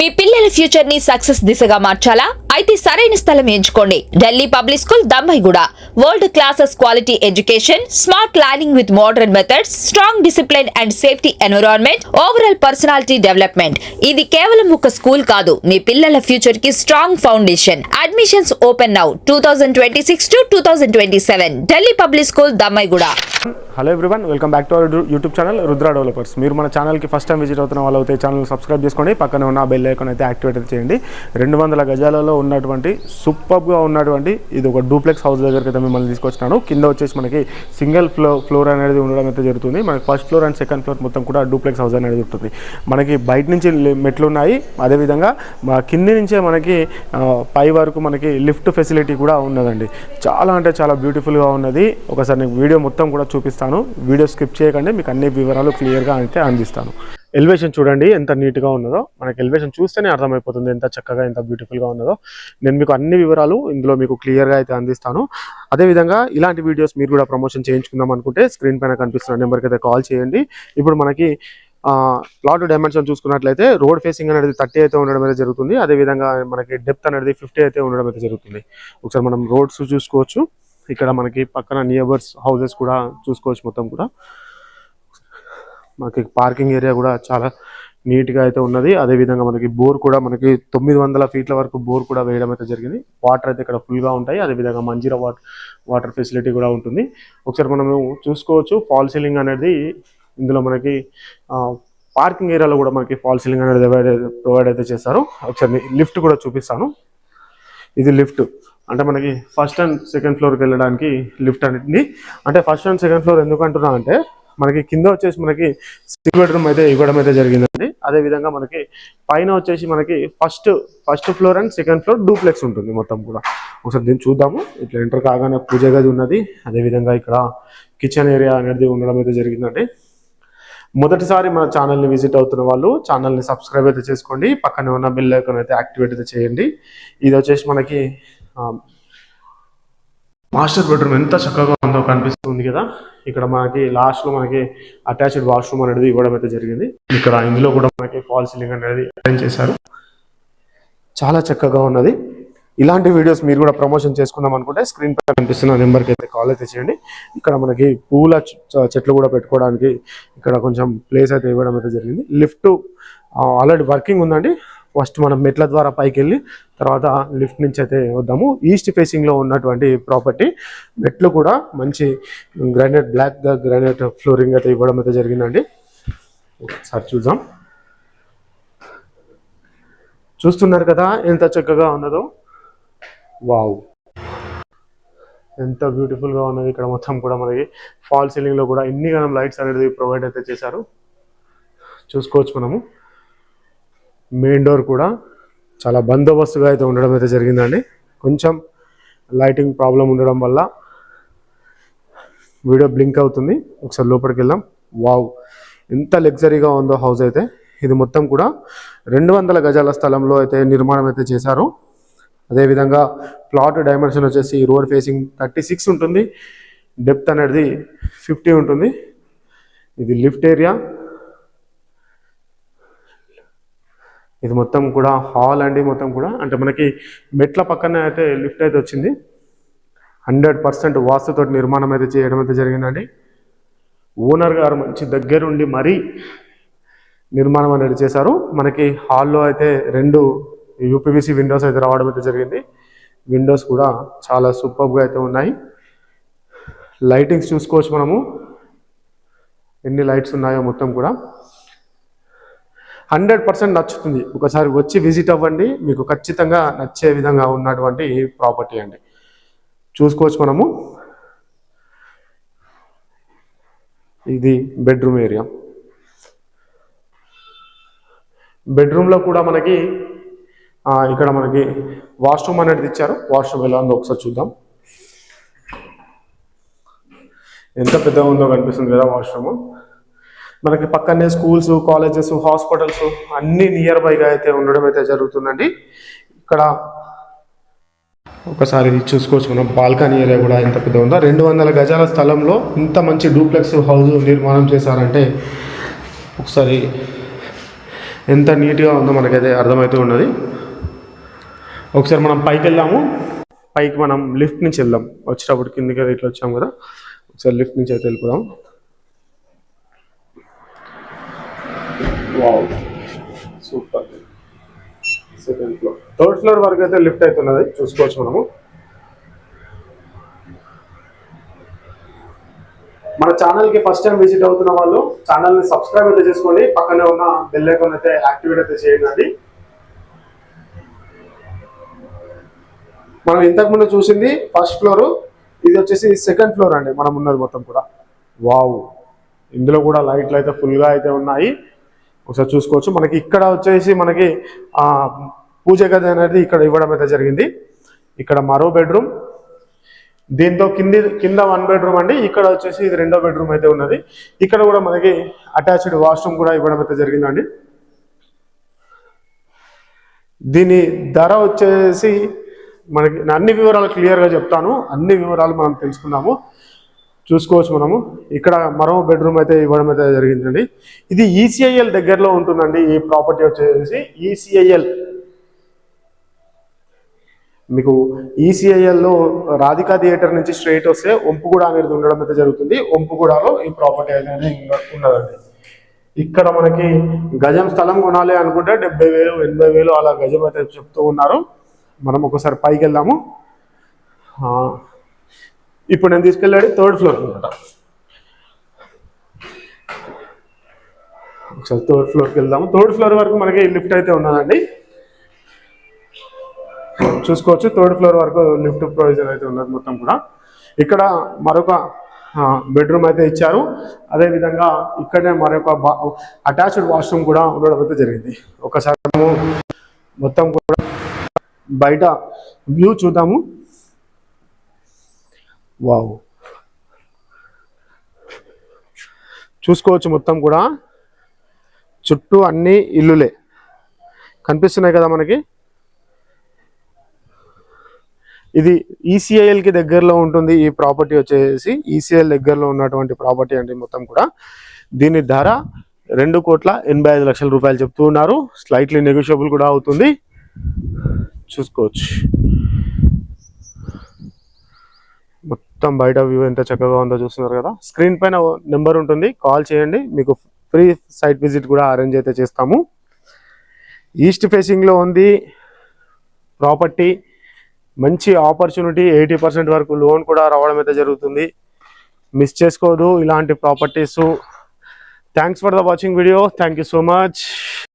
మీ పిల్లల ఫ్యూచర్ ని సక్సెస్ దిశగా మార్చాలా? అయితే సరైన స్థలం ఎంచుకోండి. Delhi public school, Dambhaiguda. World classes quality education, smart learning with modern methods, strong discipline and safety environment, overall personality development. ఇది కేవలం ఒక స్కూల్ కాదు, మీ పిల్లల ఫ్యూచర్ కి strong foundation. Admissions open now 2026 to 2027. Delhi public school, Dambhaiguda. Hello everyone, welcome back to our YouTube channel Rudra developers. మీరు మన ఛానల్కి ఫస్ట్ టైం విజిట్ అవుతున్న వాళ్ళు అయితే ఛానల్ సబ్స్క్రైబ్ చేసుకోండి, పక్కన ఉన్న బెల్ ఐకాన్ అయితే యాక్టివేట్ చేయండి. 200 గజాలలో ఉన్నటువంటి సూపర్గా ఉన్నటువంటి ఇది ఒక డూప్లెక్స్ హౌస్ దగ్గరికి అయితే మిమ్మల్ని తీసుకొచ్చినాను. కింద వచ్చేసి మనకి సింగిల్ ఫ్లోర్ అనేది ఉండడం అయితే జరుగుతుంది. మనకి first floor and second floor మొత్తం కూడా డూప్లెక్స్ హౌస్ అనేది ఉంటుంది. మనకి బయట నుంచి మెట్లు ఉన్నాయి, అదేవిధంగా కింది నుంచే మనకి పై వరకు మనకి లిఫ్ట్ ఫెసిలిటీ కూడా ఉన్నదండి. చాలా అంటే చాలా బ్యూటిఫుల్గా ఉన్నది. ఒకసారి నేను వీడియో మొత్తం కూడా చూపిస్తాను, వీడియో స్కిప్ చేయకండి, మీకు అన్ని వివరాలు క్లియర్గా అయితే అందిస్తాను. ఎలివేషన్ చూడండి ఎంత నీట్గా ఉన్నదో, మనకి ఎలివేషన్ చూస్తేనే అర్థమైపోతుంది ఎంత చక్కగా ఎంత బ్యూటిఫుల్గా ఉన్నదో. నేను మీకు అన్ని వివరాలు ఇందులో మీకు క్లియర్గా అయితే అందిస్తాను. అదేవిధంగా ఇలాంటి వీడియోస్ మీరు కూడా ప్రమోషన్ చేయించుకుందాం అనుకుంటే స్క్రీన్ పైన కనిపిస్తున్న నెంబర్కి అయితే కాల్ చేయండి. ఇప్పుడు మనకి ప్లాట్ డైమెన్షన్ చూసుకున్నట్లయితే రోడ్ ఫేసింగ్ అనేది 30 అయితే ఉండడం అయితే జరుగుతుంది. అదేవిధంగా మనకి డెప్త్ అనేది 50 అయితే ఉండడం అయితే జరుగుతుంది. ఒకసారి మనం రోడ్స్ చూసుకోవచ్చు, ఇక్కడ మనకి పక్కన నియర్బర్స్ హౌసెస్ కూడా చూసుకోవచ్చు. మొత్తం కూడా మనకి పార్కింగ్ ఏరియా కూడా చాలా నీట్గా అయితే ఉన్నది. అదేవిధంగా మనకి బోర్ కూడా మనకి 900 ఫీట్ల వరకు బోర్ కూడా వేయడం అయితే జరిగింది. వాటర్ అయితే ఇక్కడ ఫుల్గా ఉంటాయి. అదేవిధంగా మంజీరా వాటర్ ఫెసిలిటీ కూడా ఉంటుంది. ఒకసారి మనము చూసుకోవచ్చు, ఫాల్ సీలింగ్ అనేది ఇందులో మనకి పార్కింగ్ ఏరియాలో కూడా మనకి ఫాల్ సీలింగ్ అనేది ప్రొవైడ్ అయితే చేస్తారు. ఒకసారి లిఫ్ట్ కూడా చూపిస్తాను. ఇది లిఫ్ట్ అంటే మనకి ఫస్ట్ అండ్ సెకండ్ ఫ్లోర్కి వెళ్ళడానికి లిఫ్ట్ అనేది. అంటే ఫస్ట్ అండ్ సెకండ్ ఫ్లోర్ ఎందుకు అంటున్నా అంటే మనకి కింద వచ్చేసి మనకి 6 బెడ్రూమ్ అయితే ఇవ్వడం అయితే జరిగిందండి. అదేవిధంగా మనకి పైన వచ్చేసి మనకి first floor and second floor duplex ఉంటుంది మొత్తం కూడా. ఒకసారి దీన్ని చూద్దాము. ఇట్లా ఎంటర్ కాగానే పూజ గది ఉన్నది. అదేవిధంగా ఇక్కడ కిచెన్ ఏరియా అనేది ఉండడం అయితే జరిగిందండి. మొదటిసారి మన ఛానల్ని విజిట్ అవుతున్న వాళ్ళు ఛానల్ని సబ్స్క్రైబ్ అయితే చేసుకోండి, పక్కనే ఉన్న బెల్ ఐకాన్ అయితే యాక్టివేట్ అయితే చేయండి. ఇది వచ్చేసి మనకి మాస్టర్ బెడ్రూమ్ ఎంత చక్కగా ఉందో కనిపిస్తుంది కదా. ఇక్కడ మనకి లాస్ట్లో మనకి అటాచ్డ్ వాష్రూమ్ అనేది ఇవ్వడం అయితే జరిగింది. ఇక్కడ ఇందులో కూడా మనకి ఫాల్ సీలింగ్ అనేది అరేంజ్ చేశారు, చాలా చక్కగా ఉన్నది. ఇలాంటి వీడియోస్ మీరు కూడా ప్రమోషన్ చేసుకుందాం అనుకుంటే స్క్రీన్ పైన కనిపిస్తున్న నెంబర్కి అయితే కాల్ అయితే చేయండి. ఇక్కడ మనకి పూల చెట్లు కూడా పెట్టుకోవడానికి ఇక్కడ కొంచెం ప్లేస్ అయితే ఇవ్వడం అయితే జరిగింది. లిఫ్ట్ ఆల్రెడీ వర్కింగ్ ఉందండి. ఫస్ట్ మనం మెట్ల ద్వారా పైకి వెళ్ళి తర్వాత లిఫ్ట్ నుంచి అయితే వద్దాము. ఈస్ట్ ఫేసింగ్లో ఉన్నటువంటి ప్రాపర్టీ. మెట్లు కూడా మంచి గ్రానైట్, గ్రానైట్ ఫ్లోరింగ్ అయితే ఇవ్వడం అయితే జరిగిందండి. ఒకసారి చూద్దాం. చూస్తున్నారు కదా ఎంత చక్కగా ఉన్నదో. వావ్, ఎంత బ్యూటిఫుల్గా ఉన్నది. ఇక్కడ మొత్తం కూడా మనకి ఫాల్ సీలింగ్లో కూడా ఎన్ని గణం లైట్స్ అనేది ప్రొవైడ్ అయితే చేశారు, చూసుకోవచ్చు మనము. మెయిన్ డోర్ కూడా చాలా బందోబస్తుగా అయితే ఉండడం అయితే జరిగిందండి. కొంచెం లైటింగ్ ప్రాబ్లం ఉండడం వల్ల వీడియో బ్లింక్ అవుతుంది. ఒకసారి లోపలికి వెళ్దాం. వావ్, ఎంత లగ్జరీగా ఉందో హౌస్ అయితే. ఇది మొత్తం కూడా 200 గజాల స్థలంలో అయితే నిర్మాణం అయితే చేశారు. అదేవిధంగా ప్లాట్ డైమెన్షన్ వచ్చేసి రోడ్ ఫేసింగ్ 36 ఉంటుంది, డెప్త్ అనేది 50 ఉంటుంది. ఇది లిఫ్ట్ ఏరియా. ఇది మొత్తం కూడా హాల్ అండి. మొత్తం కూడా అంటే మనకి మెట్ల పక్కనే అయితే లిఫ్ట్ అయితే వచ్చింది. 100% వాస్తుతో నిర్మాణం అయితే చేయడం అయితే జరిగిందండి. ఓనర్ గారు మంచి దగ్గరుండి మరీ నిర్మాణం అనేది చేశారు. మనకి హాల్లో అయితే 2 యూపీవీసీ విండోస్ అయితే రావడం అయితే జరిగింది. విండోస్ కూడా చాలా సూపర్గా అయితే ఉన్నాయి. లైటింగ్స్ చూసుకోవచ్చు మనము, ఎన్ని లైట్స్ ఉన్నాయో మొత్తం కూడా. 100% నచ్చుతుంది. ఒకసారి వచ్చి విజిట్ అవ్వండి, మీకు ఖచ్చితంగా నచ్చే విధంగా ఉన్నటువంటి ప్రాపర్టీ అండి. చూసుకోవచ్చు మనము. ఇది బెడ్రూమ్ ఏరియా. బెడ్రూమ్లో కూడా మనకి ఇక్కడ మనకి వాష్రూమ్ అనేది ఇచ్చారు. వాష్రూమ్ ఎలా ఉందో ఒకసారి చూద్దాం. ఎంత పెద్దగా ఉందో కనిపిస్తుంది కదా వాష్రూమ్. మనకి పక్కనే స్కూల్స్, కాలేజెస్, హాస్పిటల్స్ అన్నీ నియర్ బైగా అయితే ఉండడం అయితే జరుగుతుందండి. ఇక్కడ ఒకసారి చూసుకోవచ్చు మనం. బాల్కనీ ఏరియా కూడా ఎంత పెద్ద ఉందో. 200 గజాల స్థలంలో ఇంత మంచి డూప్లెక్స్ హౌస్ నిర్మాణం చేశారంటే ఒకసారి ఎంత నీట్గా ఉందో మనకైతే అర్థమవుతూ ఉన్నది. ఒకసారి మనం పైకి వెళ్దాము. పైకి మనం లిఫ్ట్ నుంచి వెళ్దాం. వచ్చేటప్పుడు కిందికి ఇట్లా వచ్చాం కదా, ఒకసారి లిఫ్ట్ నుంచి అయితే వెళ్ళిపోదాం. Wow, super. Second floor, third floor వరకు అయితే లిఫ్ట్ అవుతున్నది, చూసుకోవచ్చు మనము. మన ఛానల్కి ఫస్ట్ టైం విజిట్ అవుతున్న వాళ్ళు ఛానల్ని సబ్స్క్రైబ్ అయితే చేసుకోండి, పక్కనే ఉన్న బెల్ ఐకాన్ అయితే యాక్టివేట్ అయితే చేయండి. మనం ఇంతకుముందు చూసింది ఫస్ట్ ఫ్లోర్, ఇది వచ్చేసి సెకండ్ ఫ్లోర్ అండి మనం ఉన్నది మొత్తం కూడా. వావ్, ఇందులో కూడా లైట్లు అయితే ఫుల్గా అయితే ఉన్నాయి, ఒకసారి చూసుకోవచ్చు. మనకి ఇక్కడ వచ్చేసి మనకి పూజ గది అనేది ఇక్కడ ఇవ్వడం అయితే జరిగింది. ఇక్కడ మరో బెడ్రూమ్, దీంతో కింద 1 బెడ్రూమ్ అండి. ఇక్కడ వచ్చేసి ఇది 2వ బెడ్రూమ్ అయితే ఉన్నది. ఇక్కడ కూడా మనకి అటాచ్డ్ వాష్రూమ్ కూడా ఇవ్వడం అయితే జరిగిందండి. దీని ధర వచ్చేసి మనకి అన్ని వివరాలు క్లియర్గా చెప్తాను, అన్ని వివరాలు మనం తెలుసుకున్నాము. చూసుకోవచ్చు మనము. ఇక్కడ మరో బెడ్రూమ్ అయితే ఇవ్వడం అయితే జరిగిందండి. ఇది ఈసీఐఎల్ దగ్గరలో ఉంటుందండి. ఈ ప్రాపర్టీ వచ్చేసి ఈసీఐఎల్, మీకు ఈసీఐఎల్లో రాధికా థియేటర్ నుంచి స్ట్రైట్ వస్తే ఒంపుగూడ అనేది ఉండడం అయితే జరుగుతుంది. ఒంపుగూడలో ఈ ప్రాపర్టీ అనేది ఉన్నదండి. ఇక్కడ మనకి గజం స్థలం కొనాలి అనుకుంటే 70,000 80,000 అలా గజం అయితే చెప్తూ ఉన్నారు. మనం ఒకసారి పైకి వెళ్దాము. ఇప్పుడు నేను తీసుకెళ్ళాడు 3rd ఫ్లోర్ అనమాట. ఒకసారి 3rd ఫ్లోర్కి వెళ్దాము. 3rd ఫ్లోర్ వరకు మనకి లిఫ్ట్ అయితే ఉన్నదండి, చూసుకోవచ్చు. 3rd ఫ్లోర్ వరకు లిఫ్ట్ ప్రొవిజన్ అయితే ఉన్నది మొత్తం కూడా. ఇక్కడ మరొక బెడ్రూమ్ అయితే ఇచ్చారు. అదేవిధంగా ఇక్కడనే మరొక అటాచ్డ్ వాష్రూమ్ కూడా ఉండడం అయితే జరిగింది. ఒకసారి మనము మొత్తం కూడా బయట వ్యూ చూద్దాము. వావ్, చూసుకోవచ్చు. మొత్తం కూడా చుట్టూ అన్ని ఇల్లులే కనిపిస్తున్నాయి కదా మనకి. ఇది ఈసీఐఎల్కి దగ్గరలో ఉంటుంది. ఈ ప్రాపర్టీ వచ్చేసి ఈసీఐఎల్ దగ్గరలో ఉన్నటువంటి ప్రాపర్టీ అండి మొత్తం కూడా. దీని ధర 2,85,00,000 రూపాయలు చెప్తూ ఉన్నారు. స్లైట్లీ నెగోషియబుల్ కూడా అవుతుంది, చూసుకోవచ్చు. మొత్తం బయట వ్యూ ఎంత చక్కగా ఉందో చూస్తున్నారు కదా. స్క్రీన్ పైన నెంబర్ ఉంటుంది, కాల్ చేయండి, మీకు ఫ్రీ సైట్ విజిట్ కూడా అరేంజ్ అయితే చేస్తాము. ఈస్ట్ ఫేసింగ్లో ఉంది ప్రాపర్టీ, మంచి ఆపర్చునిటీ. 80% వరకు లోన్ కూడా రావడం అయితే జరుగుతుంది. మిస్ చేసుకోదు ఇలాంటి properties. Thanks for the watching video. Thank you so much.